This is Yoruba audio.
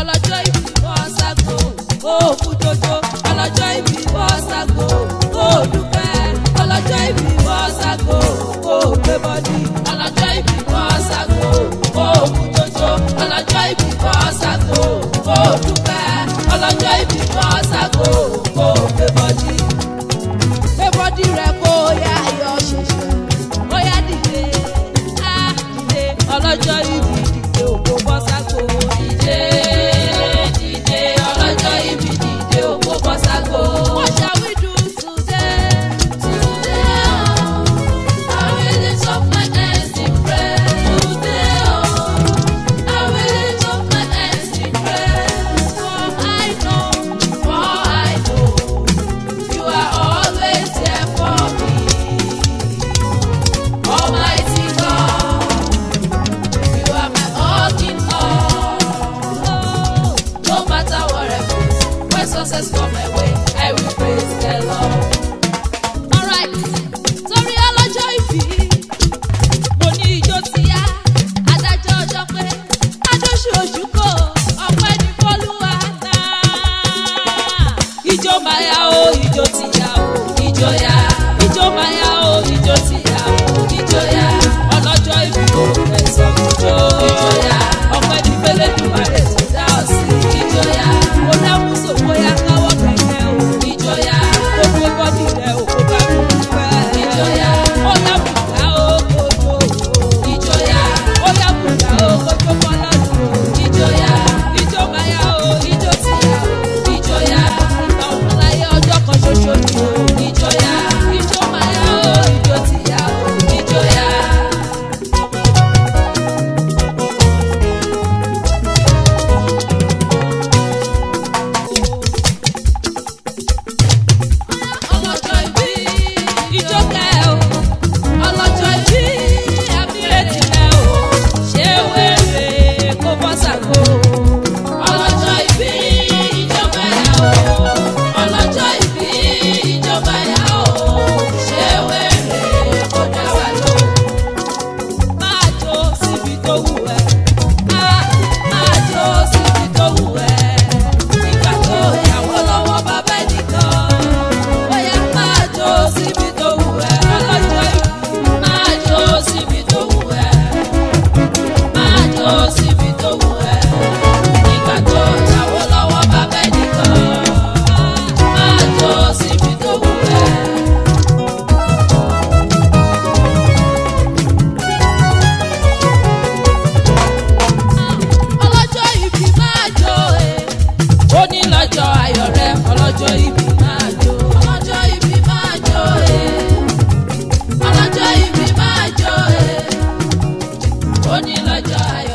ọlọ́jọ́ ìbí bọ́ ságo ó kú jọjọ ọlọ́jọ́ ìbí bọ́ ságo ó dúpẹ́ ọlọ́jọ́ ìbí bọ́ ságo ó gbé bọ́dí ọlọ́jọ́ ìbí bọ́ ságo ó kú jọjọ ọlọ́jọ́ ìbí bọ́ ságo ó dúpẹ́ ọlọ́jọ́ ìbí bọ́ ságo ó gbé bọ́dí rẹ̀ kó yá yọ ṣẹ̀ṣẹ̀ ó yá dìde dìde ọlọ́jọ́ ìbí dìde òkú bọ́ ságo dìde dìde ọlọ́jọ́ ìbí dìde òkú bọ́ ságo. What shall we do today? Today I will lift up my hands in prayer. Today I will lift up my hands in prayer. For I know you are always there for me. Almighty God, you are my all in all. No matter what I face, when success come my way, I will praise the Lord. Alright, torí ọlọ́jọ́ ìbí, mo ní ijó ti yá, adájọ́ ọjọ́ pé, adóṣù oṣù kò, ọpẹ́ ní fọ́lúwa náà. Ijó máa yá o, ijó ti yá o, ijó yá. Ijó máa yá o, ijó ti yá o, ijó yá. Ọlọ́jọ́ ìbí o, ẹ̀sọ́ ijó yá. Ọpẹ́ ní fẹ́lẹ́dùmarè tó dá ọ sí, ijó yá. Ó dákun sòwò yá káwọ́ kẹ̀kẹ́ o, ijó yá. Ó gbé bọ́dì rẹ̀ o, kó bá mi dúpẹ́, ijó yá. Ó dákun ká o, kojú o, ijó yá. Ó dákun ká o, kojú bọ́lá lù o, ijó yá. Ijó máa yá o, ijó ti yá o, ijó yá. Ọ̀run láyé ọjọ́ kan ṣoṣo ni o, ijó yá. Ijó máa yá o, ijó ti yá o, ijó yá. Ọlọ́jọ́ ìbí ijó kẹ́ o, ọlọ́jọ́ ìbí àbírètí rẹ̀ o, ṣé wèrè kó bọ́ ságo. Ọlọ́jọ́ ìbí ijó máa yá o, ọlọ́jọ́ ìbí ijó máa yá o, ṣé wèrè kó bọ́ ságo. Máa jó síbi tó wù ẹ́, máa jó síbi tó wù ẹ́, nígbà tó yàwó lọ́wọ́ bàbá ẹnìkan. Bóyá máa jó síbi tó wù ẹ́, ọlọ́jọ́ ìbí máa jó síbi tó wù ẹ́, máa jó síbi tó wù ẹ́, nígbà tó yàwó lọ́wọ́ bàbá ẹnìkan. Máa jó síbi tó wù ẹ́. Ọlọ́jọ́ ìbí máa jó ó ní lọ́jọ́ ayọ̀ rẹ ọlọ́jọ́ ìbí máa jó. Ọlọ́jọ́ ìbí máa jó ọlọ́jọ́ ìbí máa jó ó ní lọ́jọ́ ayọ̀.